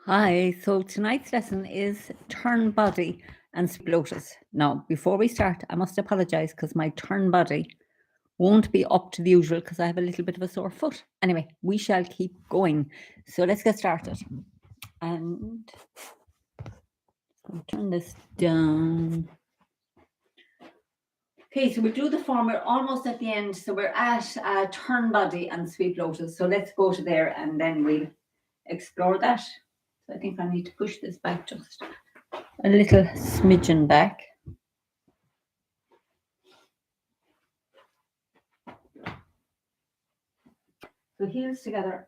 Hi, so tonight's lesson is turn body and split lotus. Now, before we start, I must apologize because my turn body won't be up to the usual because I have a little bit of a sore foot. Anyway, we shall keep going. So let's get started. And I'll turn this down. Okay, so we'll do the form. We're almost at the end. So we're at turn body and sweep lotus. So let's go to there and then we'll explore that. So I think I need to push this back just a little smidgen back. So heels together.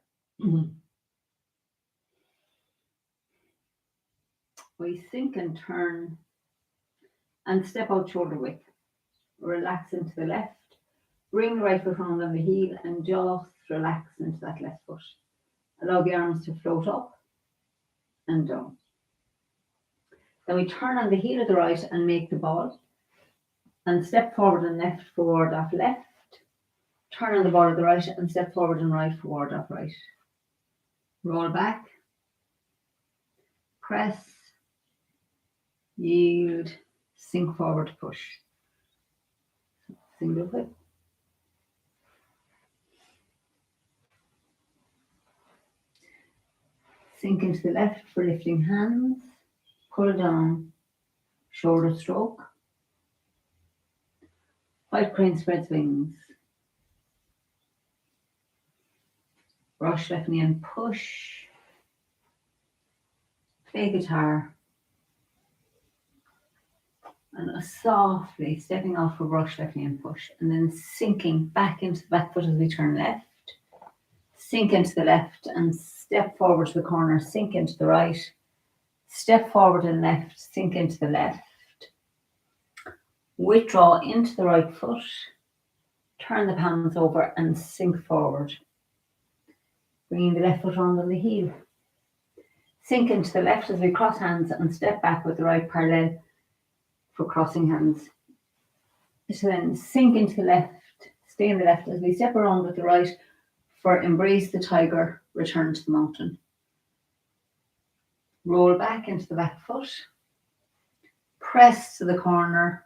We sink and turn and step out shoulder width. Relax into the left. Bring the right foot round on the heel and just relax into that left foot. Allow the arms to float up and down. Then we turn on the heel of the right and make the ball. And step forward and left, forward, off left. Turn on the ball of the right and step forward and right, forward, off right. Roll back. Press. Yield. Sink forward, push. Single whip. Sink into the left for lifting hands. Pull down. Shoulder stroke. White crane spreads wings. Brush left knee and push. Play guitar. And softly stepping off for brush left knee and push. And then sinking back into the back foot as we turn left. Sink into the left and step forward to the corner. Sink into the right. Step forward and left. Sink into the left. Withdraw into the right foot. Turn the palms over and sink forward. Bringing the left foot on the heel. Sink into the left as we cross hands and step back with the right parallel for crossing hands. So then sink into the left, stay in the left as we step around with the right for embrace the tiger, return to the mountain. Roll back into the back foot. Press to the corner.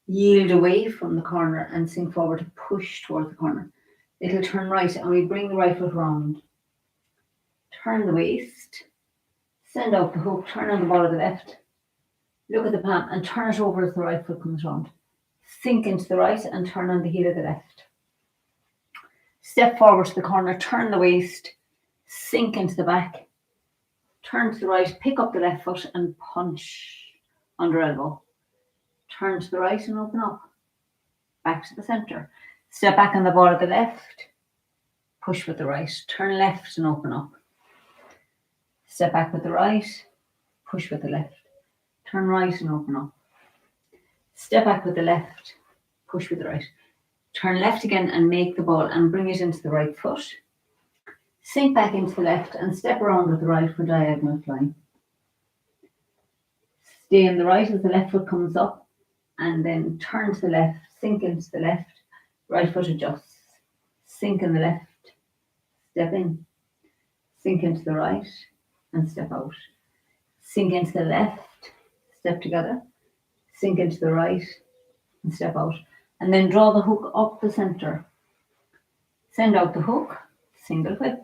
Yield away from the corner and sink forward to push towards the corner. It'll turn right and we bring the right foot round. Turn the waist. Send out the hook. Turn on the ball of the left. Look at the palm and turn it over as the right foot comes round. Sink into the right and turn on the heel of the left. Step forward to the corner. Turn the waist. Sink into the back. Turn to the right. Pick up the left foot and punch under elbow. Turn to the right and open up. Back to the center. Step back on the ball of the left. Push with the right. Turn left and open up. Step back with the right. Push with the left. Turn right and open up. Step back with the left. Push with the right. Turn left again and make the ball and bring it into the right foot. Sink back into the left and step around with the right for diagonal flying. Stay in the right as the left foot comes up and then turn to the left, sink into the left, right foot adjusts. Sink in the left, step in, sink into the right and step out. Sink into the left, step together, sink into the right and step out. And then draw the hook up the center. Send out the hook, single whip.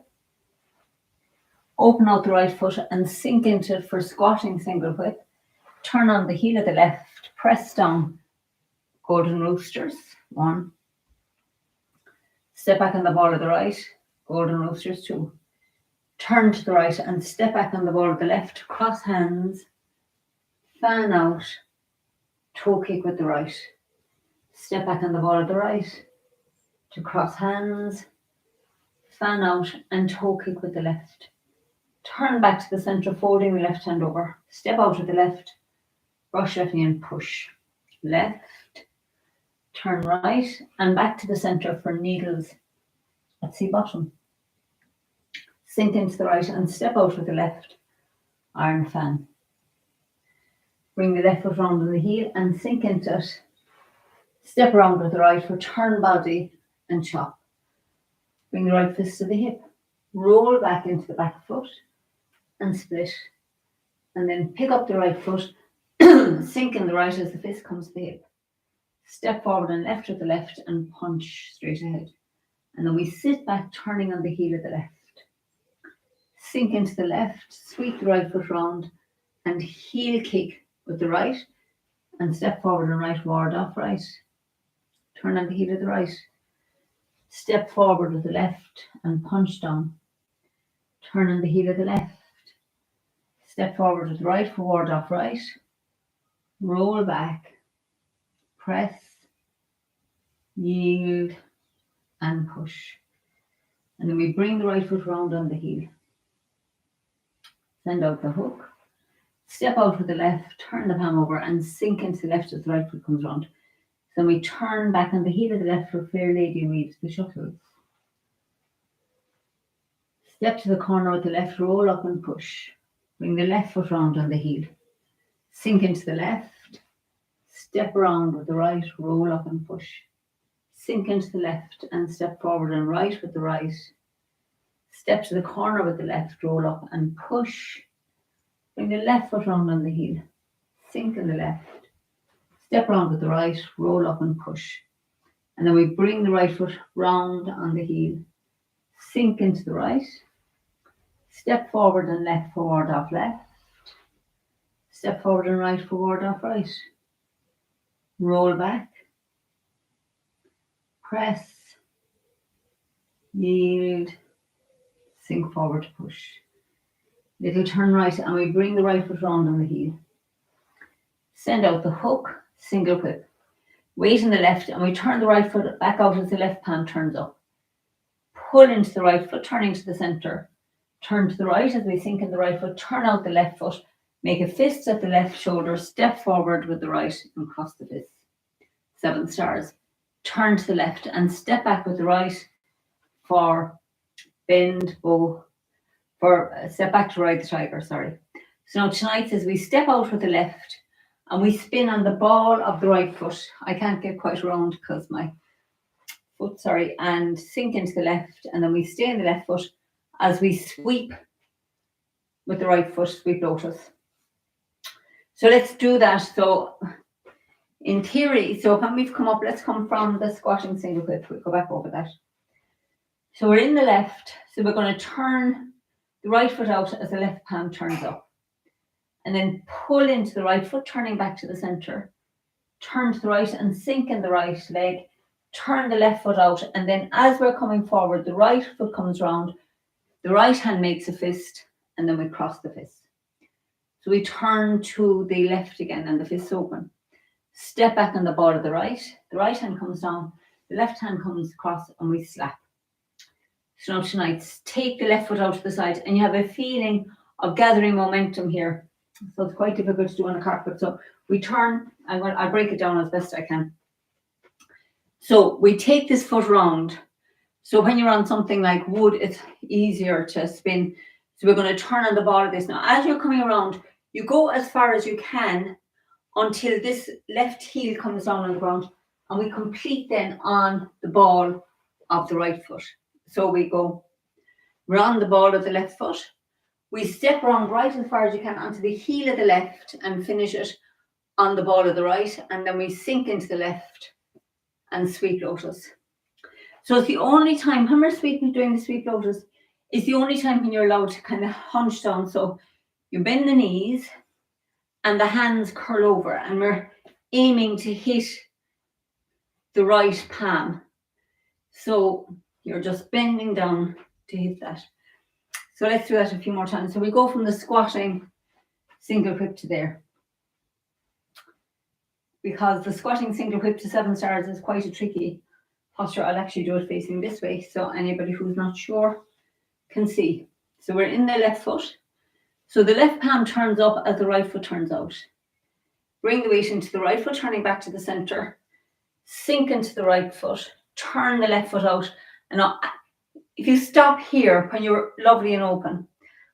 Open out the right foot and sink into it for squatting single whip. Turn on the heel of the left, press down, golden roosters, 1. Step back on the ball of the right, golden roosters, 2. Turn to the right and step back on the ball of the left, cross hands, fan out, toe kick with the right. Step back on the ball of the right to cross hands, fan out and toe kick with the left. Turn back to the center, folding the left hand over. Step out with the left, brush left knee and push. Left, turn right and back to the center for needles at sea bottom. Sink into the right and step out with the left, iron fan. Bring the left foot round on the heel and sink into it. Step around with the right for turn body and chop. Bring the right fist to the hip. Roll back into the back foot. and split. And then pick up the right foot, sink in the right as the fist comes to the hip. Step forward and left with the left and punch straight ahead. And then we sit back, turning on the heel of the left. Sink into the left, sweep the right foot round and heel kick with the right and step forward and right ward off right. Turn on the heel of the right. Step forward with the left and punch down. Turn on the heel of the left. Step forward with the right forward off right. Roll back. Press. Yield. And push. And then we bring the right foot round on the heel. Send out the hook. Step out with the left. Turn the palm over and sink into the left as the right foot comes round. Then we turn back on the heel of the left for Fair Lady Reads the shuttles. Step to the corner with the left, roll up and push. Bring the left foot round on the heel. Sink into the left. Step around with the right, roll up and push. Sink into the left and step forward and right with the right. Step to the corner with the left, roll up and push. Bring the left foot round on the heel. Sink in the left. Step round with the right, roll up and push. And then we bring the right foot round on the heel. Sink into the right. Step forward and left forward off left. Step forward and right forward off right. Roll back. Press. Yield. Sink forward to push. Little turn right and we bring the right foot round on the heel. Send out the hook, single whip. Weight in the left and we turn the right foot back out as the left palm turns up. Pull into the right foot, turning to the centre. Turn to the right as we sink in the right foot, turn out the left foot. Make a fist at the left shoulder, step forward with the right and cross the fist. 7 stars. Turn to the left and step back with the right for bend, bow, for step back to ride the tiger, sorry. So now tonight as we step out with the left and we spin on the ball of the right foot. I can't get quite around because my foot, and sink into the left and then we stay in the left foot as we sweep with the right foot, sweep lotus. So let's do that. So in theory, so when we've come up, let's come from the squatting single whip. We'll go back over that. So we're in the left. So we're going to turn the right foot out as the left palm turns up. And then pull into the right foot, turning back to the centre. Turn to the right and sink in the right leg. Turn the left foot out. And then as we're coming forward, the right foot comes round. The right hand makes a fist. And then we cross the fist. So we turn to the left again and the fist open. Step back on the ball of the right. The right hand comes down. The left hand comes across and we slap. So now tonight, take the left foot out to the side and you have a feeling of gathering momentum here. So it's quite difficult to do on a carpet. So we turn, I'll break it down as best I can. So we take this foot round. So when you're on something like wood, it's easier to spin. So we're going to turn on the ball of this. Now, as you're coming around, you go as far as you can until this left heel comes down on the ground. And we complete then on the ball of the right foot. So we're on the ball of the left foot. We step around right as far as you can onto the heel of the left and finish it on the ball of the right. And then we sink into the left and sweep lotus. So it's the only time, when we're doing the sweep lotus, is the only time when you're allowed to kind of hunch down. So you bend the knees and the hands curl over and we're aiming to hit the right palm. So you're just bending down to hit that. So let's do that a few more times. So we go from the squatting single whip to there. Because the squatting single whip to 7 stars is quite a tricky posture. I'll actually do it facing this way so anybody who's not sure can see. So we're in the left foot. So the left palm turns up as the right foot turns out. Bring the weight into the right foot, turning back to the center. Sink into the right foot. Turn the left foot out. And if you stop here when you're lovely and open,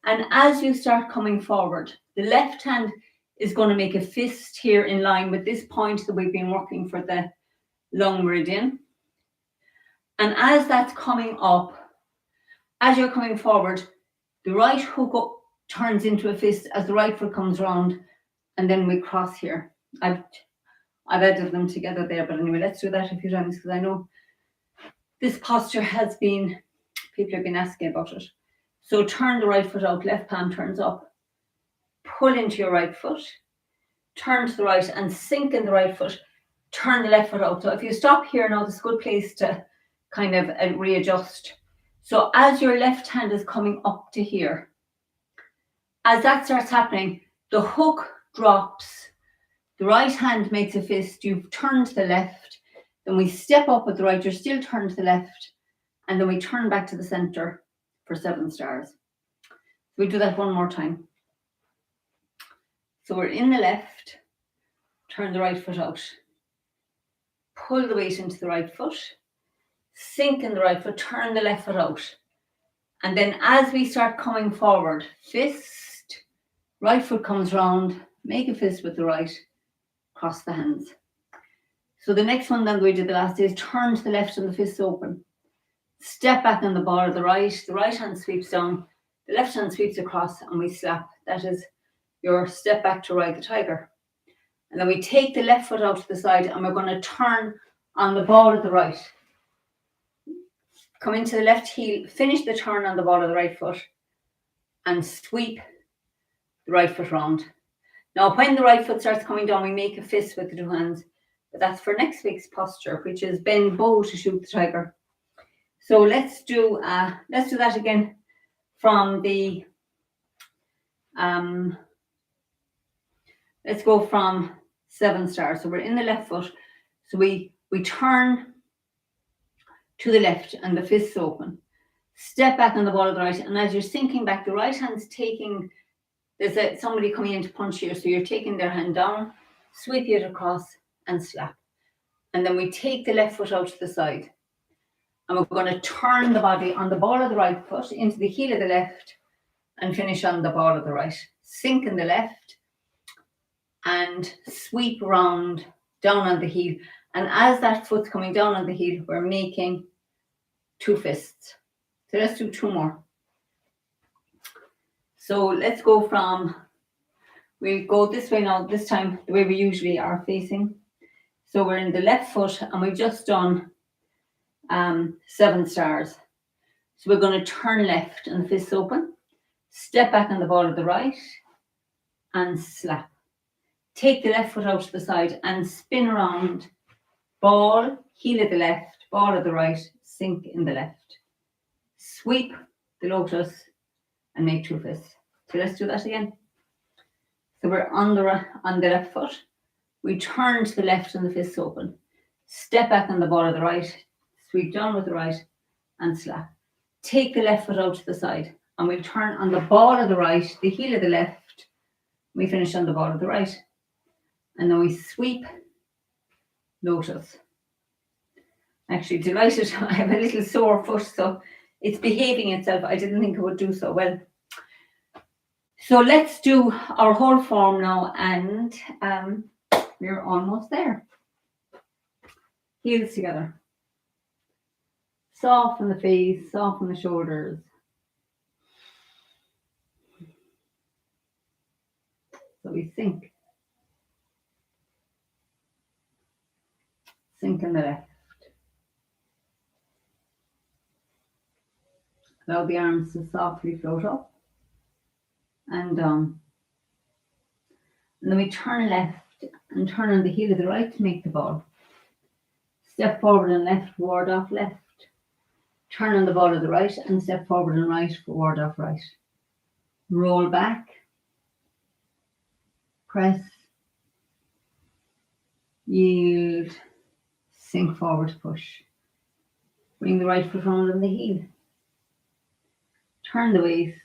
and as you start coming forward, the left hand is going to make a fist here in line with this point that we've been working for the lung meridian. And as that's coming up, as you're coming forward, the right hook turns into a fist as the right foot comes round, and then we cross here. I've added them together there, but anyway, let's do that a few times because I know this posture has been, people have been asking about it. So turn the right foot out, left palm turns up, pull into your right foot, turn to the right and sink in the right foot, turn the left foot out. So if you stop here now, this is a good place to kind of readjust. So as your left hand is coming up to here, as that starts happening, the hook drops, the right hand makes a fist, you've turned to the left, then we step up with the right, you're still turned to the left, and then we turn back to the center for 7 stars. We'll do that one more time. So we're in the left, turn the right foot out, pull the weight into the right foot, sink in the right foot, turn the left foot out. And then as we start coming forward, fist, right foot comes round, make a fist with the right, cross the hands. So the next one then we did the last day is turn to the left and the fists open. Step back on the ball of the right hand sweeps down, the left hand sweeps across and we slap. That is your step back to ride the tiger. And then we take the left foot out to the side and we're going to turn on the ball of the right. Come into the left heel, finish the turn on the ball of the right foot and sweep the right foot round. Now when the right foot starts coming down, we make a fist with the 2 hands, but that's for next week's posture, which is bend bow to shoot the tiger. So let's do that again from the, let's go from 7 stars. So we're in the left foot. So we turn to the left and the fists open. Step back on the ball of the right. And as you're sinking back, the right hand's taking, there's somebody coming in to punch here. So you're taking their hand down, sweep it across and slap. And then we take the left foot out to the side. And we're going to turn the body on the ball of the right foot into the heel of the left and finish on the ball of the right. Sink in the left and sweep around down on the heel. And as that foot's coming down on the heel, we're making 2 fists. So let's do 2 more. So let's go from, we'll go this way now, this time the way we usually are facing. So we're in the left foot and we've just done 7 stars. So we're going to turn left and the fists open, step back on the ball of the right and slap. Take the left foot out to the side and spin around, ball, heel of the left, ball of the right, sink in the left. Sweep the lotus and make 2 fists. So let's do that again. So we're on the left foot. We turn to the left and the fists open. Step back on the ball of the right, sweep down with the right and slap. Take the left foot out to the side and we turn on the ball of the right, the heel of the left. We finish on the ball of the right. And then we sweep lotus. Actually delighted, I have a little sore foot, so it's behaving itself. I didn't think it would do so well. So let's do our whole form now and we're almost there. Heels together. Soften the face, soften the shoulders. So we sink. Sink in the left. Allow the arms to softly float up and down. And then we turn left and turn on the heel of the right to make the ball. Step forward and left, ward off left. Turn on the ball of the right and step forward and right, ward off right. Roll back. Press. Yield. Sink forward, push. Bring the right foot round on the heel. Turn the waist.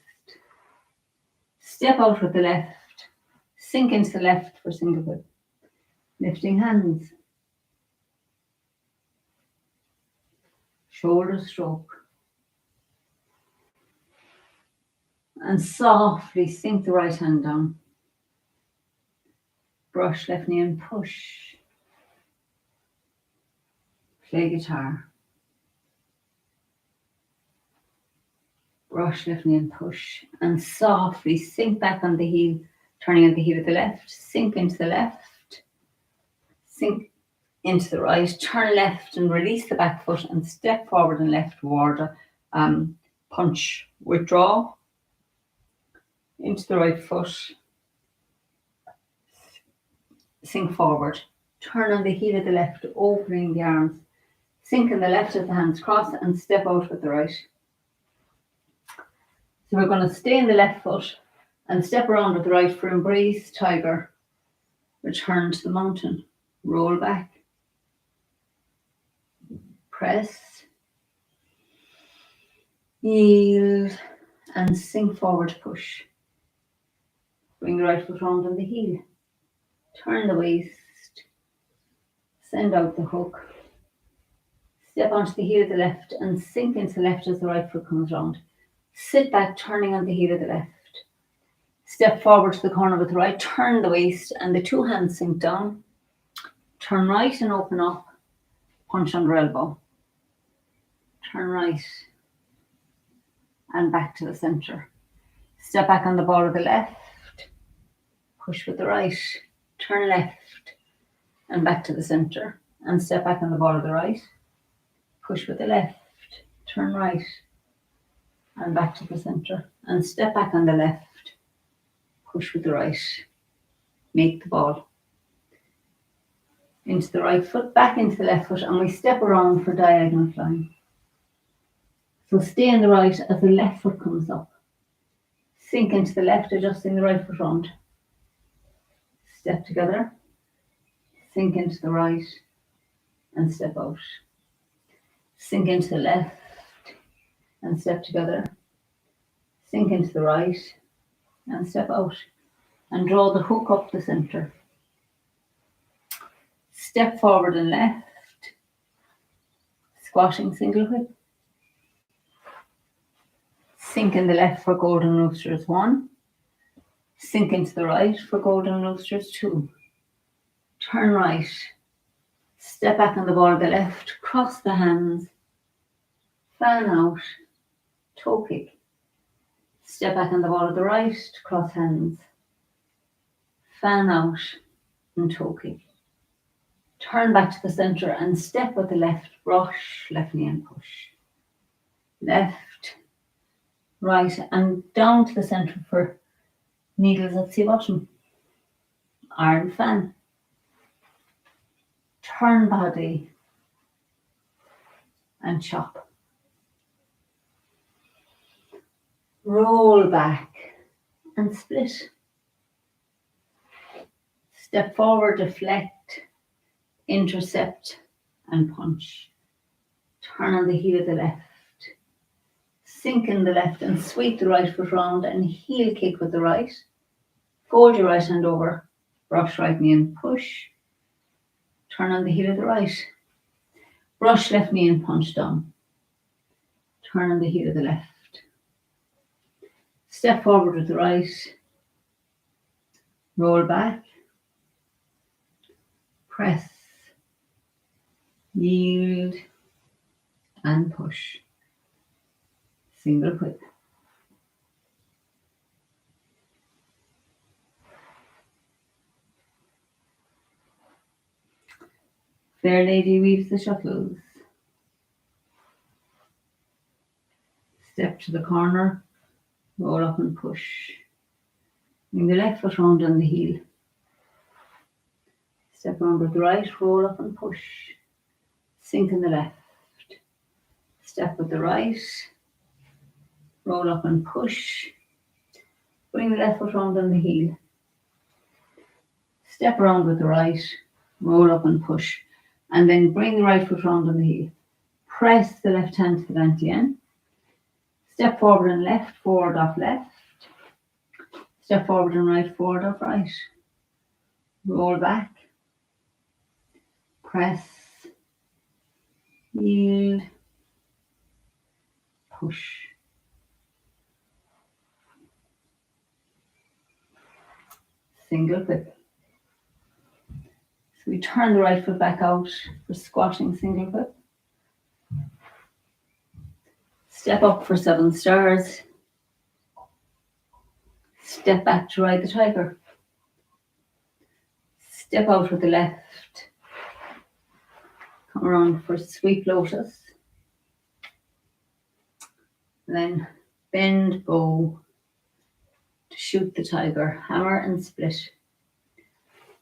Step out with the left. Sink into the left for syncope. Lifting hands. Shoulder stroke. And softly sink the right hand down. Brush left knee and push. Play guitar. Brush left knee and push. And softly sink back on the heel, turning on the heel of the left. Sink into the left. Sink into the right. Turn left and release the back foot and step forward and left toward a punch. Withdraw into the right foot. Sink forward. Turn on the heel of the left, opening the arms. Sink in the left as the hands cross and step out with the right. So we're going to stay in the left foot and step around with the right for embrace tiger. Return to the mountain. Roll back. Press. Yield. And sink forward, push. Bring the right foot round on the heel. Turn the waist. Send out the hook. Step onto the heel of the left and sink into the left as the right foot comes round. Sit back, turning on the heel of the left. Step forward to the corner with the right. Turn the waist and the two hands sink down. Turn right and open up. Punch under elbow. Turn right and back to the center. Step back on the ball of the left. Push with the right. Turn left and back to the center. And step back on the ball of the right. Push with the left. Turn right and back to the center. And step back on the left. Push with the right. Make the ball. Into the right foot, back into the left foot, and we step around for diagonal flying. So stay in the right as the left foot comes up. Sink into the left, adjusting the right foot round. Step together. Sink into the right and step out. Sink into the left and step together. Sink into the right and step out. And draw the hook up the center. Step forward and left. Squashing single whip. Sink in the left for golden roosters 1. Sink into the right for golden roosters 2. Turn right. Step back on the ball of the left. Cross the hands. Fan out. Toe kick. Step back on the ball of the right. Cross hands. Fan out and toe kick. Turn back to the center and step with the left. Brush, left knee and push. Left, right, and down to the center for needles at sea bottom. Iron fan. Turn body and chop. Roll back and split. Step forward, deflect, intercept and punch. Turn on the heel of the left. Sink in the left and sweep the right foot round and heel kick with the right. Fold your right hand over. Brush right knee and push. Turn on the heel of the right. Brush left knee and punch down. Turn on the heel of the left. Step forward with the right. Roll back. Press. Yield. And push. Single whip. Fair lady weaves the shuttles. Step to the corner, roll up and push. Bring the left foot round on the heel. Step round with the right, roll up and push. Sink in the left. Step with the right, roll up and push. Bring the left foot round on the heel. Step around with the right, roll up and push. And then bring the right foot round on the heel. Press the left hand to the dantian. Step forward and left, forward off left. Step forward and right, forward off right. Roll back. Press. Yield. Push. Single whip. So we turn the right foot back out for squatting single whip. Step up for 7 stars. Step back to ride the tiger. Step out with the left. Come around for sweep lotus. And then bend bow to shoot the tiger. Hammer and split.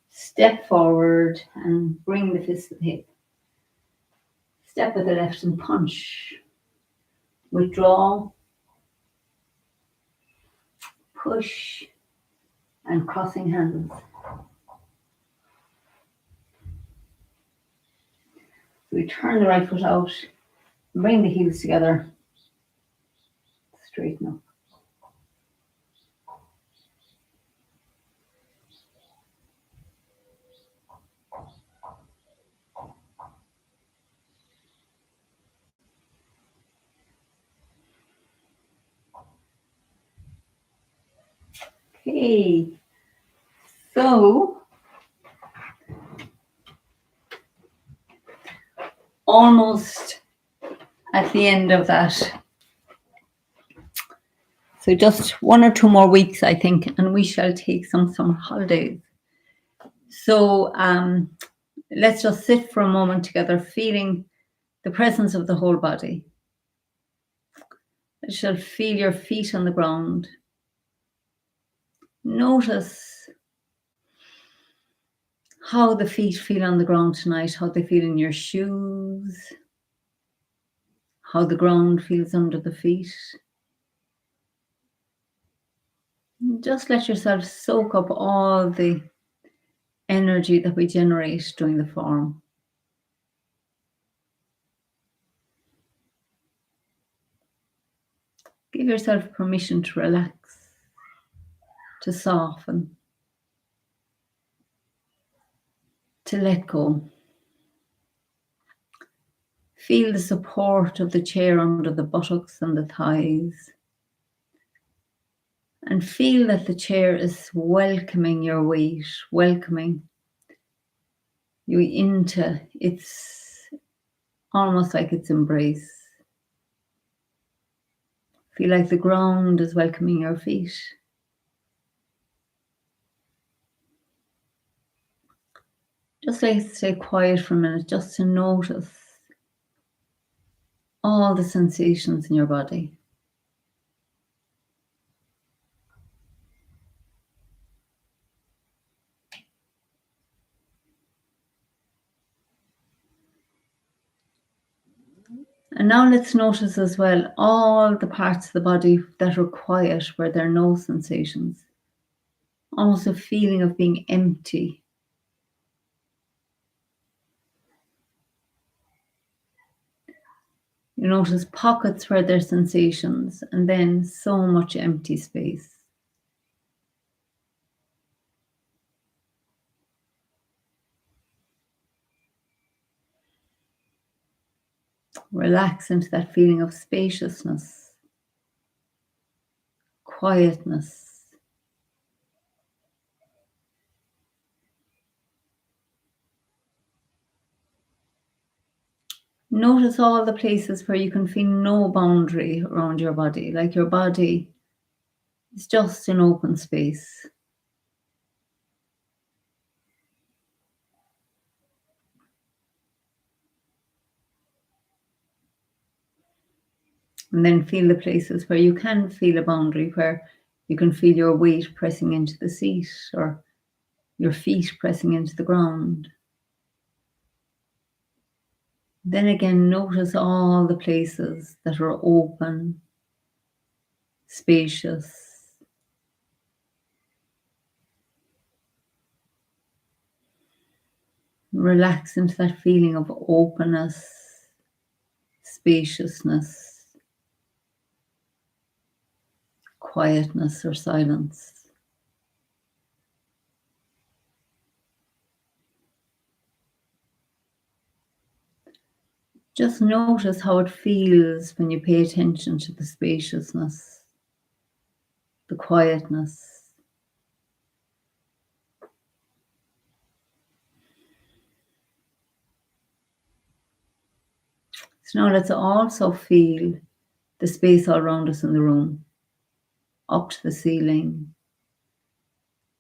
Step forward and bring the fist to the hip. Step with the left and punch. Withdraw. Push. And crossing hands. We turn the right foot out. Bring the heels together. Straighten up. Okay, so almost at the end of that. So just 1 or 2 more weeks, I think, and we shall take some summer holidays. So let's just sit for a moment together, feeling the presence of the whole body. You shall feel your feet on the ground. Notice how the feet feel on the ground tonight, how they feel in your shoes, how the ground feels under the feet. Just let yourself soak up all the energy that we generate during the form. Give yourself permission to relax, to soften, to let go. Feel the support of the chair under the buttocks and the thighs. And feel that the chair is welcoming your weight, welcoming you into its, almost like its embrace. Feel like the ground is welcoming your feet. Just stay quiet for a minute, just to notice all the sensations in your body. And now let's notice as well all the parts of the body that are quiet, where there are no sensations. Almost a feeling of being empty. You notice pockets where there's sensations, and then so much empty space. Relax into that feeling of spaciousness, quietness. Notice all the places where you can feel no boundary around your body, like your body is just an open space. And then feel the places where you can feel a boundary, where you can feel your weight pressing into the seat or your feet pressing into the ground. Then again, notice all the places that are open, spacious. Relax into that feeling of openness, spaciousness, quietness or silence. Just notice how it feels when you pay attention to the spaciousness, the quietness. So now let's also feel the space all around us in the room, up to the ceiling,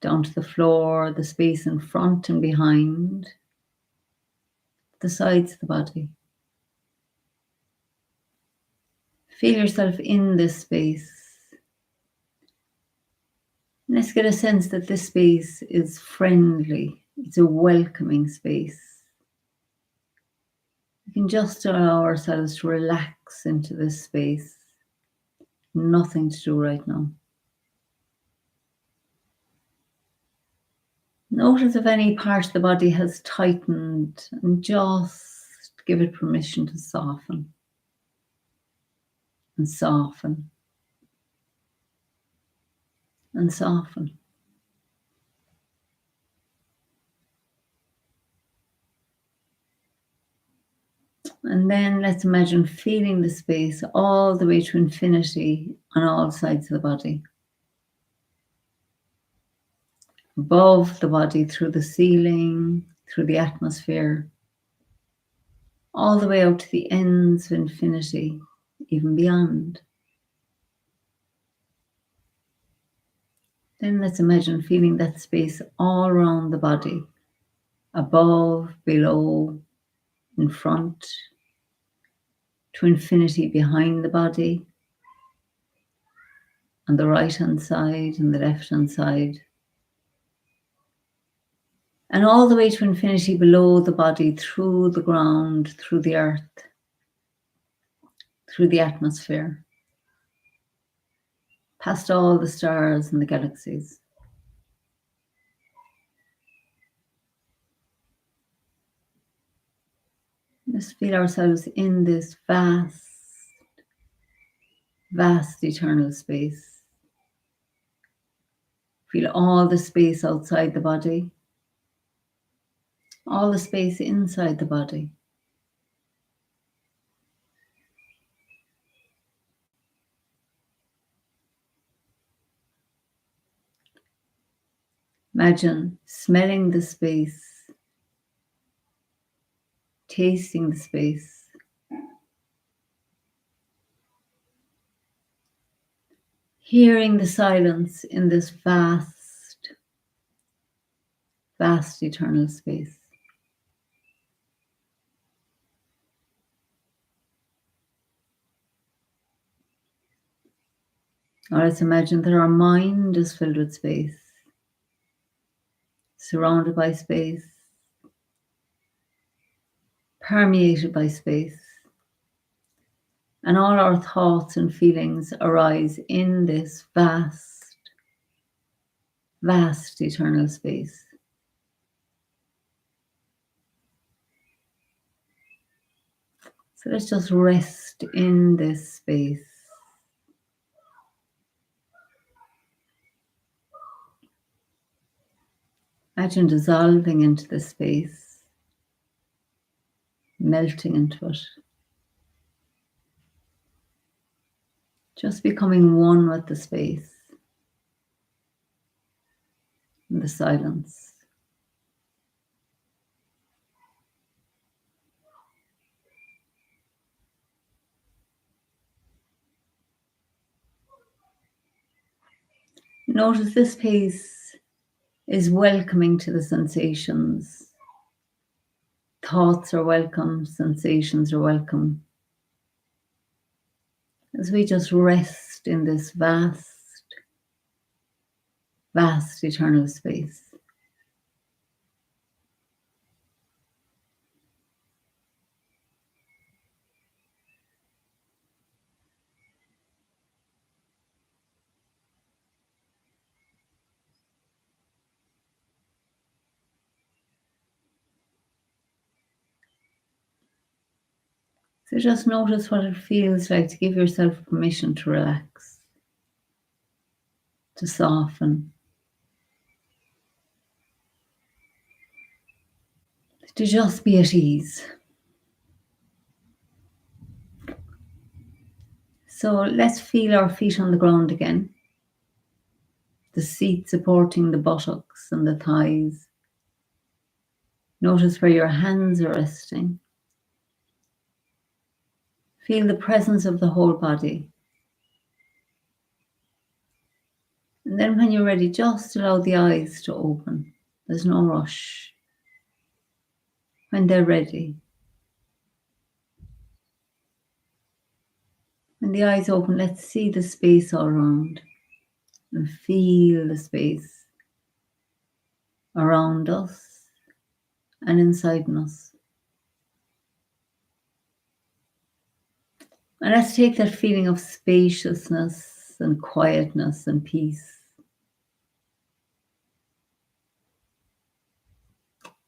down to the floor, the space in front and behind, the sides of the body. Feel yourself in this space. Let's get a sense that this space is friendly. It's a welcoming space. We can just allow ourselves to relax into this space. Nothing to do right now. Notice if any part of the body has tightened and just give it permission to soften and soften and soften. And then let's imagine feeling the space all the way to infinity on all sides of the body. Above the body, through the ceiling, through the atmosphere, all the way out to the ends of infinity, even beyond. Then let's imagine feeling that space all around the body, above, below, in front, to infinity behind the body, on the right-hand side and the left-hand side, and all the way to infinity below the body, through the ground, through the earth, through the atmosphere, past all the stars and the galaxies. Let's feel ourselves in this vast, vast eternal space. Feel all the space outside the body, all the space inside the body. Imagine smelling the space, tasting the space, hearing the silence in this vast, vast eternal space. Or let's imagine that our mind is filled with space, surrounded by space, permeated by space, and all our thoughts and feelings arise in this vast, vast eternal space. So let's just rest in this space. Imagine dissolving into the space, melting into it. Just becoming one with the space and the silence. Notice this space is welcoming to the sensations. Thoughts are welcome, sensations are welcome. As we just rest in this vast, vast eternal space. So just notice what it feels like to give yourself permission to relax, to soften, to just be at ease. So let's feel our feet on the ground again. The seat supporting the buttocks and the thighs. Notice where your hands are resting. Feel the presence of the whole body. And then when you're ready, just allow the eyes to open. There's no rush. When they're ready. When the eyes open, let's see the space all around and feel the space around us and inside us. And let's take that feeling of spaciousness and quietness and peace.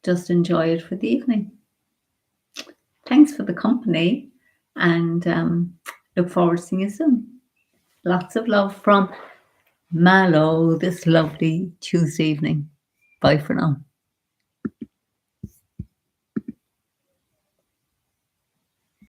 Just enjoy it for the evening. Thanks for the company, and look forward to seeing you soon. Lots of love from Mallow this lovely Tuesday evening. Bye for now.